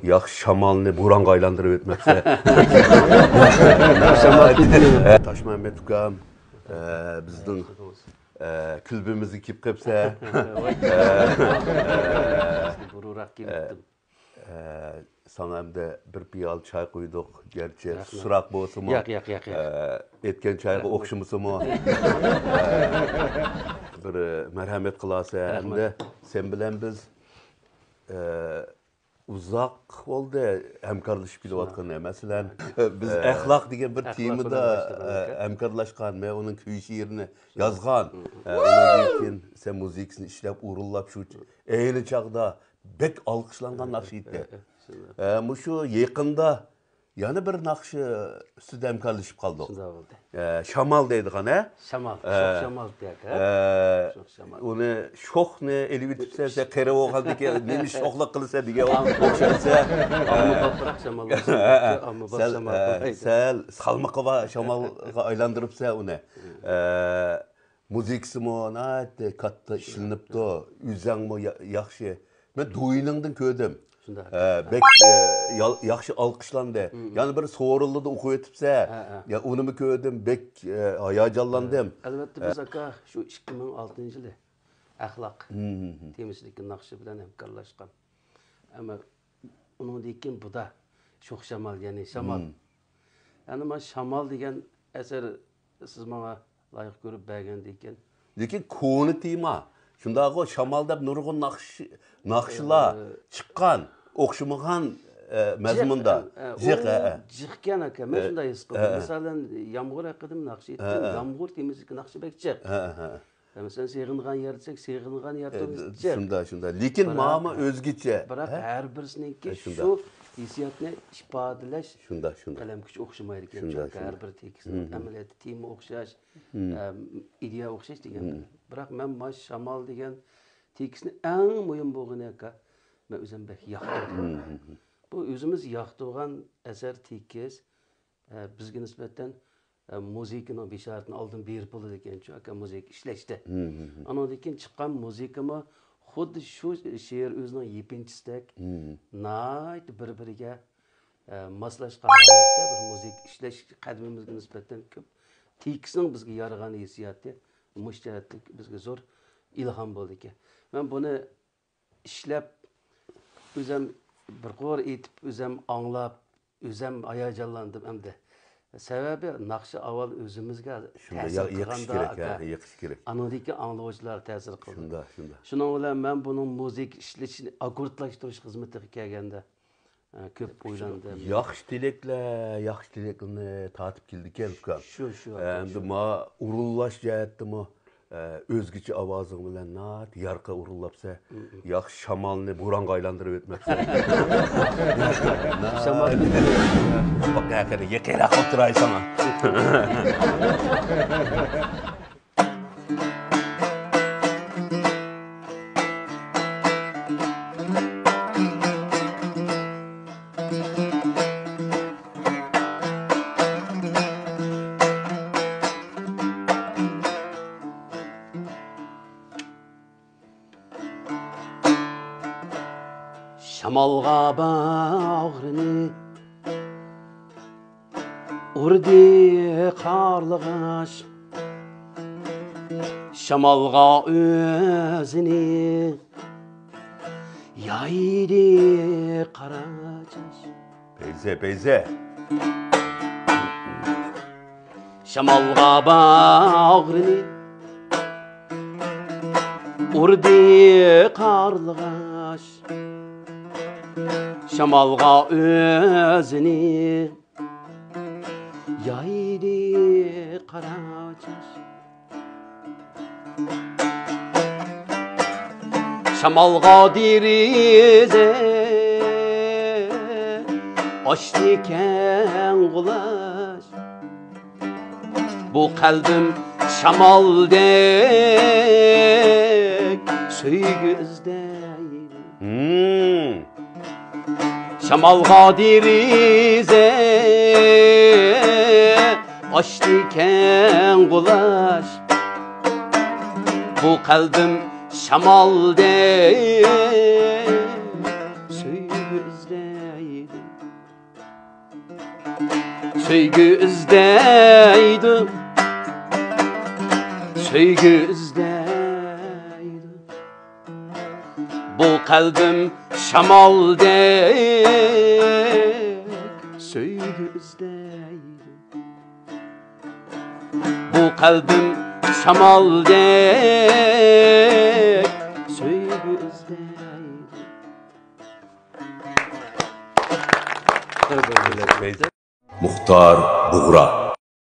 Yaxşı şamalını buranğa aylandırıp etmekse. Taş Mehmet Ukam bizden külbümüzü kip kepse. Sana hem de bir piyal çay koyduk. Gerçi surak boğusu mu? Yak. Etken çayga okşumusu mu? Bir merhamet kılası hem de sen bilen biz uzak oldu hemkarlaşıp gidivatkan. Mesela biz ahlak diye bir temada hemkarlaşkan ve onun köy şiirini yazgan. Onun için sen müzikini işlep uğrullap şu eyni çağda bek alkışlangan nakşiydi. Şu yakında yani bir nakşı üstüde hemkarlaşıp kaldık. Şamal deydik hani. Şamal, çok şamal deyik. Onu şok ne eli bitipse kere o halde ki neymiş şokla kılsa diye okşarsa. Amma bırak şamal olsun. Amma bak şamal. Sen salmakava şamalga aylandırıpsa onu. Müziksi mi ona katta işlenip de üzen mi yaxşı. Ben duyunundan köydüm. Bek yaxşı alkışlandı. Yani bir soğuruldu da oku etipse ya onu mu köydüm bek hayacanlandım. Elbette biz aka şu 2006 yılı ahlak temizlik nakşı bilen hemkarlaşkan. Ama onun dekin bu da çok şamal yani şamal. Yani ben şamal degen eser siz bana layık görüp beğen deken. Lekin konu tema. Şundağı şamalda nurgun nakşıla çıkan, okşumagan mezmunda. Cıkken aka, ben şunda his kıldım. Mesela yağmur akıdım nakşı ettim, yağmur temizlik nakşı bekçek. Mesela seyğingan yerdesek, seyğingan yerde Şunda. Lekin mama özgüçe. Bırak her birisininki şu hissiyatını ifadeleş. Şunda. Kalem küçük okşamaydı ki. Her bir tekisinin ameliyatı, temi okşaş, ideya okşaş degen. Bırak ben maş şamal degen tekisini en mühim boğunu aka. Ben özüm bek yaktım. Bu özümüz yaktığın eser tekis bizge nisbetten müzikinin bişaretini aldım bir pulu deken çünkü müzik işleşti. Anadaki çıkan müzikimi xuddi şu şiir özünün yepinçistek nayt bir-biriga moslashgan holatda bir müzik ishlash qadimimizga nisbatan ko'p tekisning bizga yaragan hissiyati mushtaratlik bizga zo'r ilhom bo'ldi ekan. Men buni ishlab o'zim bir qo'r etib o'zim anglab o'zim hayajonlandim hamda sebebi naqshi avval o'zimizga yiqish kerak. Anadaki anglovchilar ta'sir qildi. Shunda. Shuning bilan men buning muzik ishlashini akkordlashtirish xizmatiga kelganda ko'p o'ylandim. Yaxshi tilaklarni tatib keldik ekan. Shu. Endi ma urullash jihatdimi özgüçü avazın bilen nat yarqa urullapsa yaxshi şamalni buranğa aylandırıp etmekse. Şamal. Bak hakikaten yekera oturay sana. Şamalga bağrını urdi qarlıgaş Şamalga özünü yaydı qaraçaş Beyze. Şamalga bağrını urdi qarlıgaş Şamalga özünü yaydı qaraçaş Şamalga dirize açtıken qulaş Bu kalbim şamaldek söygü izdeydi Şamalga dirize açtıken qulaş Bu kalbim şamaldek söygü izleydim. Sevgi izleydim. Sevgi izleydim. Bu kalbim şamaldek. Sevgi izleydim. Bu kalbim şamaldek. Sevgi izleydim. Muhtar Buğra.